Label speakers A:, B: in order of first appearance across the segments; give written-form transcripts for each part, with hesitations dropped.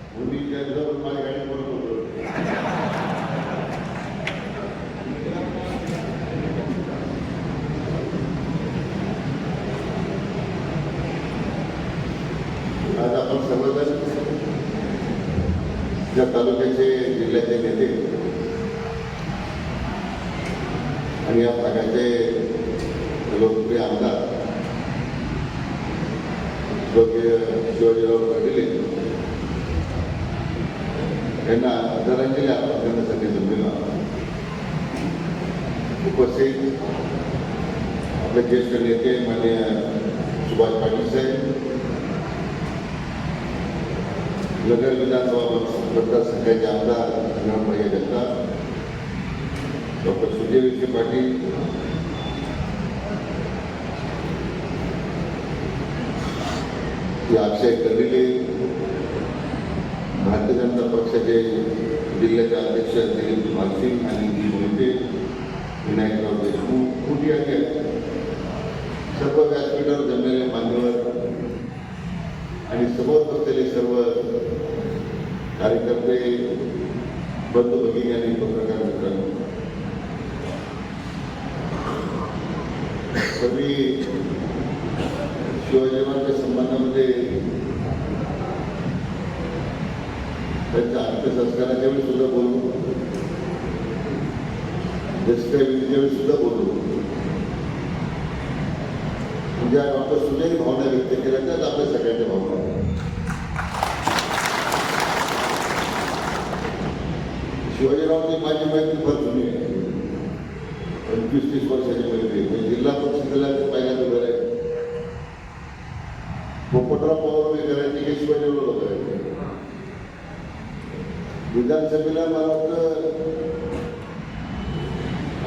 A: माझ्या गाडी बोलत होतो. आज आपण सर्वजण ज्या तालुक्याचे जिल्ह्याचे नेते आणि या भागाचे लोकप्रिय आमदार स्वर्गीय शिवाजीराव पाटील यांना आदरांजली अर्पण करण्यासाठी जमलेला उपस्थित आपले ज्येष्ठ नेते माननीय सुभाष पाटील साहेब, नगर विधानसभा मतदारसंघाचे आमदार रामभाई जगताप, डॉक्टर सुजय विखे पाटील, अक्षय कर्डिले, भारतीय जनता पक्षाचे जिल्ह्याचे अध्यक्ष दिलीप मालसिंग आणि मोहिते, विनायकराव देशमुख, कुटी सर्व व्यासपीठावर जमलेले मान्यवर आणि समोर बसलेले सर्व कार्यकर्ते, बंधू भगिनी आणि पत्रकार मित्रांनो, सर्वी शिवजयवांच्या संबंधामध्ये त्यांच्या अंत्यसंस्काराच्या वेळी सुद्धा बोलू, ज्येष्ठविधीच्या वेळी सुद्धा बोलू, ज्या डॉक्टर सुजय भावना व्यक्त केल्या त्याच आपल्या सगळ्यांच्या भावना. शिवाजीरावची माझी माहिती फार जुनी आहे, 25-30 वर्षाची मैत्री. म्हणजे जिल्हा परिषदेला पहिल्यांदा उभं आहे, पोपटराव पवार उभे करायचे की शिवाजीराव करायचे. विधानसभेला मला वाटतं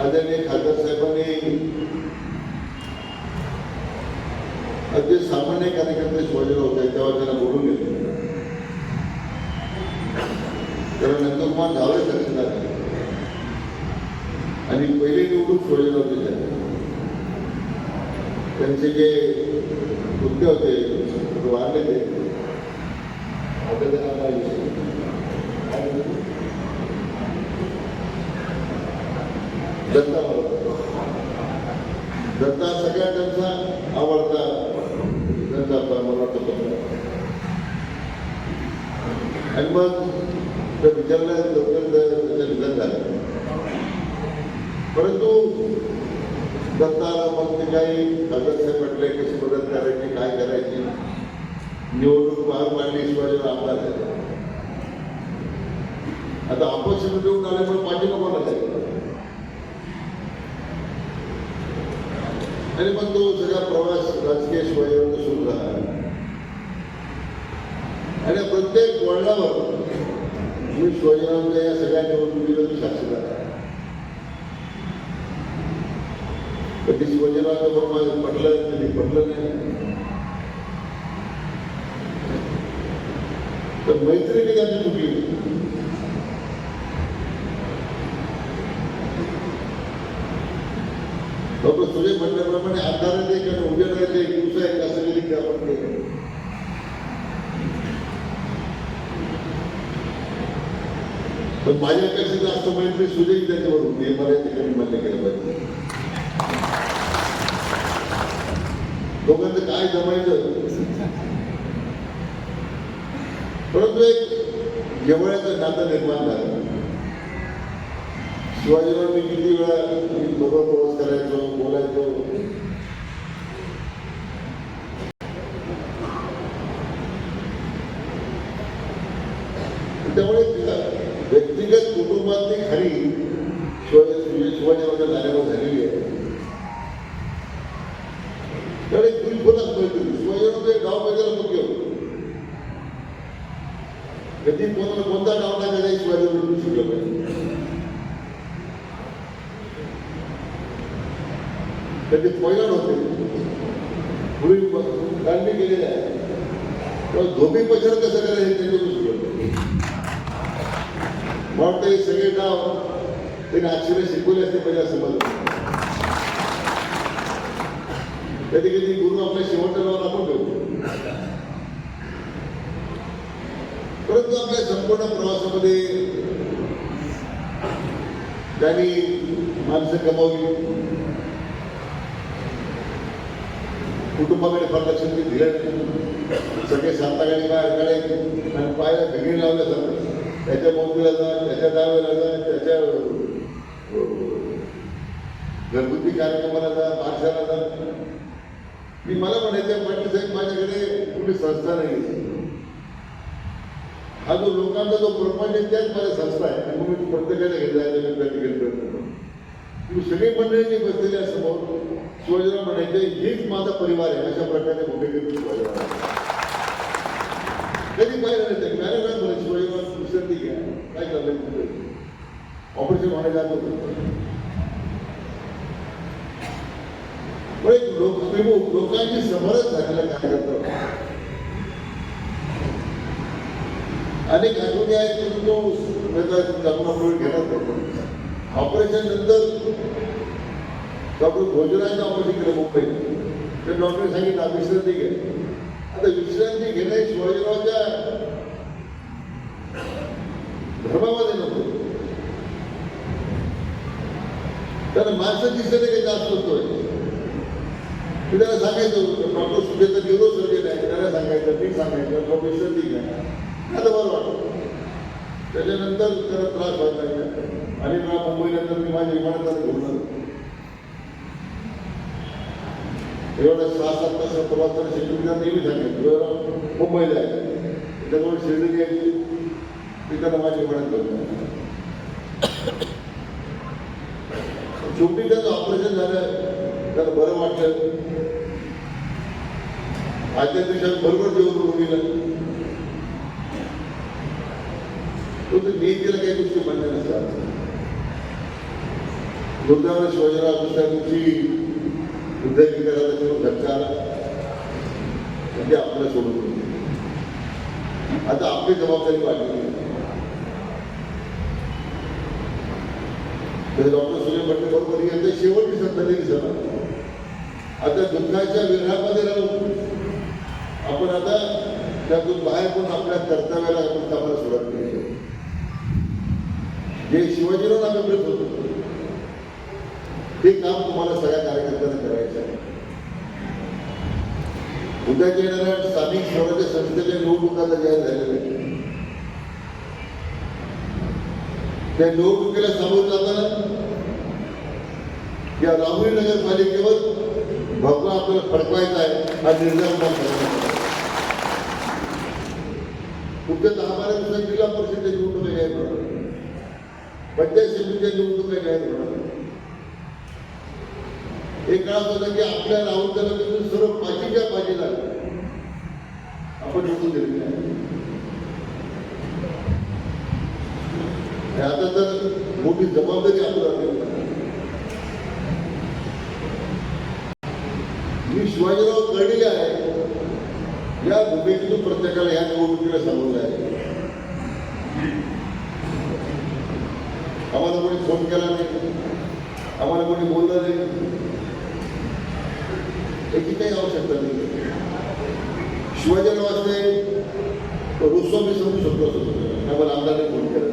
A: आदरणीय खासदार साहेबांनी अगदी सामान्य कार्यकर्ते शिवाजीराव होते तेव्हा त्यांना बोलून घेतले. त्याला नंदकुमार झावळे तहसीलदार आणि पहिले निवडून शिवाजीराव दिले. त्यांचे जे मुद्दे होते वाढले ते आता त्यांना दत्ता सगळ्या त्यांचा आवडता त्यांचा मला वाटतं. आणि मग त्या विचारल्या लवकर त्याचं निधन झालं. परंतु दत्ताला मग ते काही खासदारसाहेब म्हटले कशी मदत करायची, काय करायची, निवडणूक पार पाडली, शिवाजीला आमदार झाले. आता अपक्ष निवडून आल्यामुळे पाठीमागं लागायचं आणि मग तो सगळा प्रवास राजकीय शिवाजीवर सुरू झाला. आणि प्रत्येक वळणावर मी शिवाजीरावांच्या या सगळ्या निवडणुकीला मी साक्षीदार आहे. कधी शिवाजीरावांच्या बरोबर पटलं कधी पटलं नाही, तर मैत्री कधी आधी चुकली. डॉक्टर सुजय म्हटल्याप्रमाणे अंधाराचे किंवा उजेडाचे एक दिवस आहे असं गेली आपण केलं. पण माझ्यापेक्षा जास्त मैत्री सुजय त्याच्यावरून हे मला ठिकाणी मान्य केलं पाहिजे. दोघांचं काय जमायचं, परंतु एक जवळचं नातं निर्माण झालं. शिवाजीराव मी किती वेळा बरोबर प्रवास करायचो, बोलायचो. त्यामुळे व्यक्तिगत कुटुंबातली खरी शिवाजीरावच्या जाण्यावर झालेली आहे. त्यामुळे दिलखुलास मैत्री. शिवाजीरावचे गाव पाहिजे मुख्य होतं. कधी कोणता गाव नाही कधी शिवाजीराव शिकलं पाहिजे. कधी पैलवान होते, पूर्वी काढणी केलेली आहे. तेव्हा धोबी पछाड कसं करायचं हे त्यांच्याकडून शिकवलं. मला वाटतं हे सगळे नाव त्यांनी अक्षरे शिकवले असते पहिल्या समजलं. कधी कधी गुरु आपल्या शेवटच्या नावाला आपण ठेवतो. परंतु आपल्या संपूर्ण प्रवासामध्ये त्यांनी माणसं कमावली, कुटुंबाकडे फार लक्ष दिलं नाही. सगळे सातागाडी बाहेर काढायचे आणि पायाला भिंगडी लावल्यासारखं त्याच्या मोतीला जा, त्याच्या डाव्याला जा, त्याच्या घरगुती कार्यक्रमाला जा, माणसाला जा. मी मला म्हणायचं पाटील साहेब माझ्याकडे कुठली संस्था नाही. हा जो लोकांचा जो प्रपंच आहे त्याच माझ्या संस्था आहे. आणि म्हणून प्रत्येकाला घेत जायचं प्रयत्न. तुम्ही सगळी मंडळी जी बसलेली आहे समोर, शिवाजीराव म्हणायचे हेच माझा परिवार आहे, अशा प्रकारे मोठे करून शिवाजीराव कधी पाहिलं नाही. ते मॅनेजमेंट म्हणे शिवाजीराव विसरती घ्या, काय चाललंय ऑपरेशन व्हायला जात होतं. पण एक लोकांची समरच झालेलं काय करतो. अनेक आठवणी आहेत तो आपण घेणार. ऑपरेशन नंतर डॉक्टर भोजराजचं ऑपरेशन केलं मुंबईत. तर डॉक्टरने सांगितलं विश्रांती घे. आता विश्रांती घेणे शिवाजीरावच्या धर्मामध्ये नव्हतं. त्याला माणसं दिसत काही जास्त होतोय. मी त्याला सांगायचं डॉक्टर सुधेचा न्यूरो सर्जन आहे, त्याला सांगायचं मी सांगायचं डॉक्टर विश्रांती घ्या. आता बरं वाटतं. त्याच्यानंतर त्याला त्रास व्हायला लागला आणि मला मुंबईनंतर मी माझ्या विमानात घेऊन आलो. एवढा 6-7 तास प्रवास तर शेड्यूल नेहमी सांगायचं मुंबईला आहे. त्याच्यामुळे शेड्यूल यायची ती त्याला माझ्या विमानात घेऊन. शेवटी त्याचं ऑपरेशन झालं, त्याला बरं वाटलं. आजच्या दिवसात बरोबर जेवण मुलीला तो नीतीला काही गोष्टी म्हणल्या नसतात. दुर्दैवाने शिवाजीराव दुसऱ्या दिवशी हृदयविकाराचा जेव्हा धक्का आला म्हणजे आपल्याला सोडून गेले. आता आपली जबाबदारी वाढली. डॉक्टर सुजय भट्टे बरोबर यांच्या शेवटची संतती झाला. आता दुःखाच्या विरहामध्ये राहून आपण आता त्यातून बाहेर पण आपल्या कर्तव्याला आपण कामाला सुरुवात केली. जे शिवाजीराव आम्ही करत होतो ते काम तुम्हाला सगळ्या कार्यकर्त्यांना करायचं आहे. उद्याच्या येणाऱ्या स्थानिक स्वराज्य संस्थेच्या निवडणुका जाहीर झालेल्या आहेत. त्या निवडणुकीला सामोरं जाताना या राहुरी नगरपालिकेवर भगवा आपल्याला फडकवायचा आहे हा निर्णय आपण करायचा. पुढच्या 10-12 दिवसात जिल्हा परिषदेच्या निवडणुका जाहीर होणार, पंचायत समितीच्या निवडणुका जाहीर होणार. एक काळ होता की आपल्या राहुल तालुक्यातून सर्व पाचीच्या बाजीला आपण निवडून दिलेले आहे. आता तर मोठी जबाबदारी आपल्याला. मी शिवाजीराव कळलेले आहे या भूमिकेतून प्रत्येकाला या निवडणुकीला सांगून आहे. आम्हाला कोणी फोन केला नाही, आम्हाला कोणी बोललं नाही, याची काही आवश्यकता नाही. शिवाजीराव असते रुसवा मी समजू शकतो. आम्हाला आमदारांनी फोन केला.